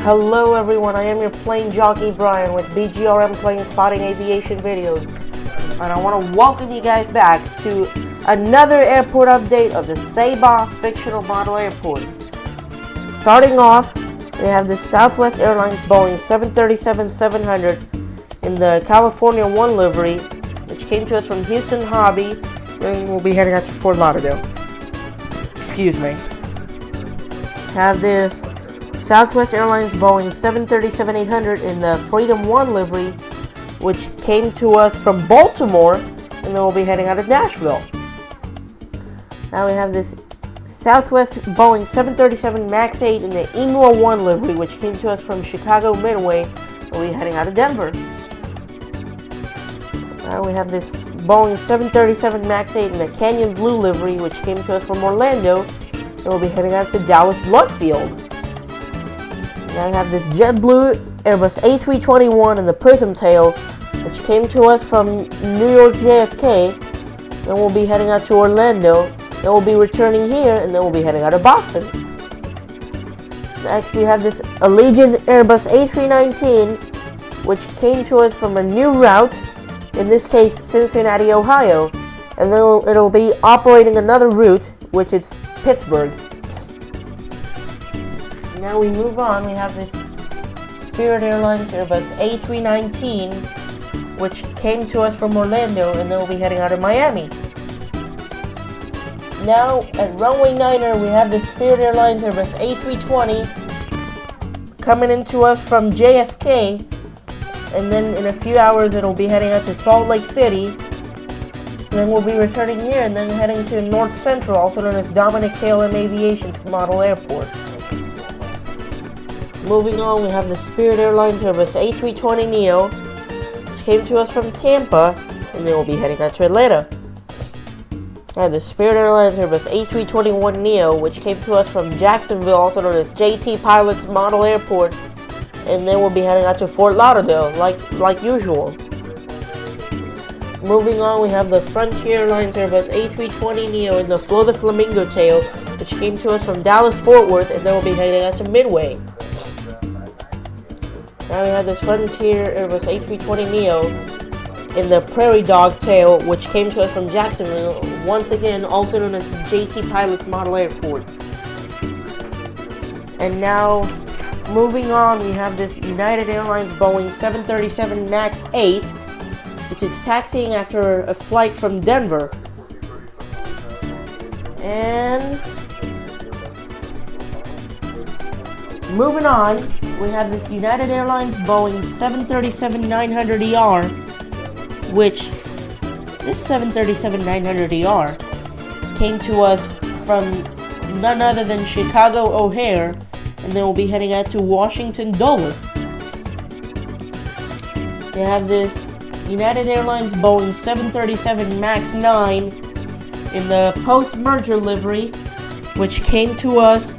Hello everyone, I am your plane jockey Brian with BGRM Plane Spotting Aviation Videos, and I want to welcome you guys back to another airport update of the Ceiba Fictional Model Airport. Starting off, we have the Southwest Airlines Boeing 737-700 in the California 1 livery, which came to us from Houston Hobby, and we'll be heading out to Fort Lauderdale. Excuse me. Have this Southwest Airlines Boeing 737-800 in the Freedom 1 livery, which came to us from Baltimore, and then we'll be heading out of Nashville. Now we have this Southwest Boeing 737 MAX 8 in the EMUA 1 livery, which came to us from Chicago Midway, and we'll be heading out of Denver. Now we have this Boeing 737 MAX 8 in the Canyon Blue livery, which came to us from Orlando, and we'll be heading out to Dallas Love Field. Now I have this JetBlue Airbus A321 in the Prism Tail, which came to us from New York JFK. Then we'll be heading out to Orlando. Then we'll be returning here, and then we'll be heading out to Boston. Next we have this Allegiant Airbus A319, which came to us from a new route, in this case Cincinnati, Ohio. And then it'll be operating another route, which is Pittsburgh. Now we move on, we have this Spirit Airlines Airbus A319, which came to us from Orlando, and then we'll be heading out of Miami. Now at Runway 9er, we have this Spirit Airlines Airbus A320 coming into us from JFK, and then in a few hours it'll be heading out to Salt Lake City. Then we'll be returning here and then heading to North Central, also known as Dominic KLM Aviation's model airport. Moving on, we have the Spirit Airlines Airbus A320neo, which came to us from Tampa, and then we'll be heading out to Atlanta. Now the Spirit Airlines Airbus A321neo, which came to us from Jacksonville, also known as JT Pilot's model airport, and then we'll be heading out to Fort Lauderdale, like usual. Moving on, we have the Frontier Airlines Airbus A320neo in the Flo the Flamingo tail, which came to us from Dallas Fort Worth, and then we'll be heading out to Midway. Now we have this Frontier Airbus A320neo in the Prairie Dog tail, which came to us from Jacksonville, once again also known as JT Pilot's model airport. And now, moving on, we have this United Airlines Boeing 737 MAX 8, which is taxiing after a flight from Denver. And moving on, we have this United Airlines Boeing 737-900ER, which this 737-900ER came to us from none other than Chicago O'Hare, and then we'll be heading out to Washington Dulles. We have this United Airlines Boeing 737 MAX 9 in the post-merger livery, which came to us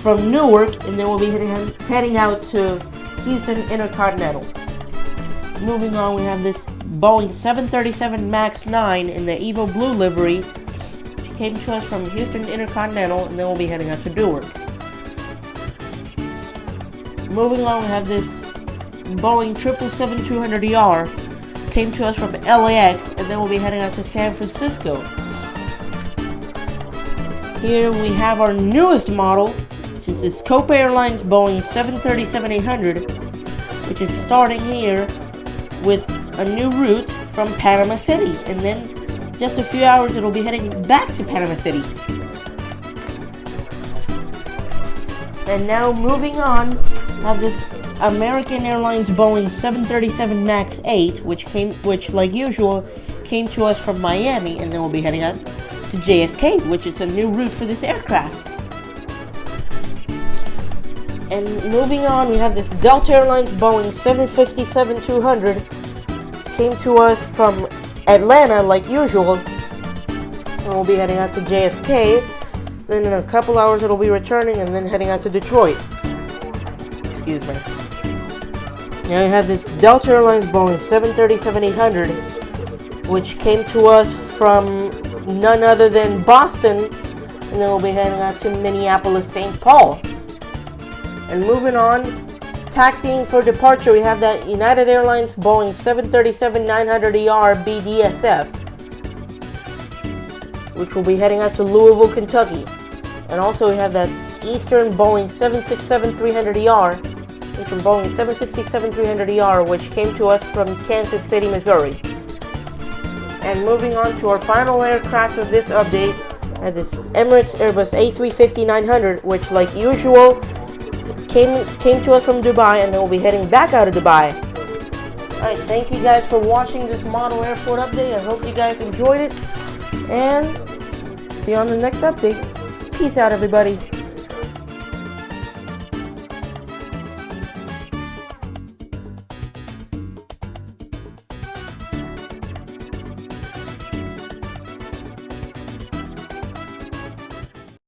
from Newark, and then we'll be heading out to Houston Intercontinental. Moving on, we have this Boeing 737 MAX 9 in the Evo Blue livery, which came to us from Houston Intercontinental, and then we'll be heading out to Newark. Moving on, we have this Boeing 777-200ER, came to us from LAX, and then we'll be heading out to San Francisco. Here we have our newest model, which is this Copa Airlines Boeing 737-800, which is starting here with a new route from Panama City, and then just a few hours it'll be heading back to Panama City. And now moving on, we have this American Airlines Boeing 737 MAX 8, which like usual came to us from Miami, and then we'll be heading out to JFK, which is a new route for this aircraft. And moving on, we have this Delta Airlines Boeing 757-200, came to us from Atlanta like usual, and we'll be heading out to JFK. Then in a couple hours it'll be returning, and then heading out to Detroit. Excuse me. Now we have this Delta Airlines Boeing 737-800, which came to us from none other than Boston, and then we'll be heading out to Minneapolis, St. Paul. And moving on, taxiing for departure, we have that United Airlines Boeing 737-900ER BDSF, which will be heading out to Louisville, Kentucky. And also we have that Eastern Boeing 767-300ER, Eastern Boeing 767-300ER, which came to us from Kansas City, Missouri. And moving on to our final aircraft of this update, this Emirates Airbus A350-900, which, like usual, came to us from Dubai, and then we'll be heading back out of Dubai. Alright, thank you guys for watching this model airport update. I hope you guys enjoyed it, and see you on the next update. Peace out, everybody.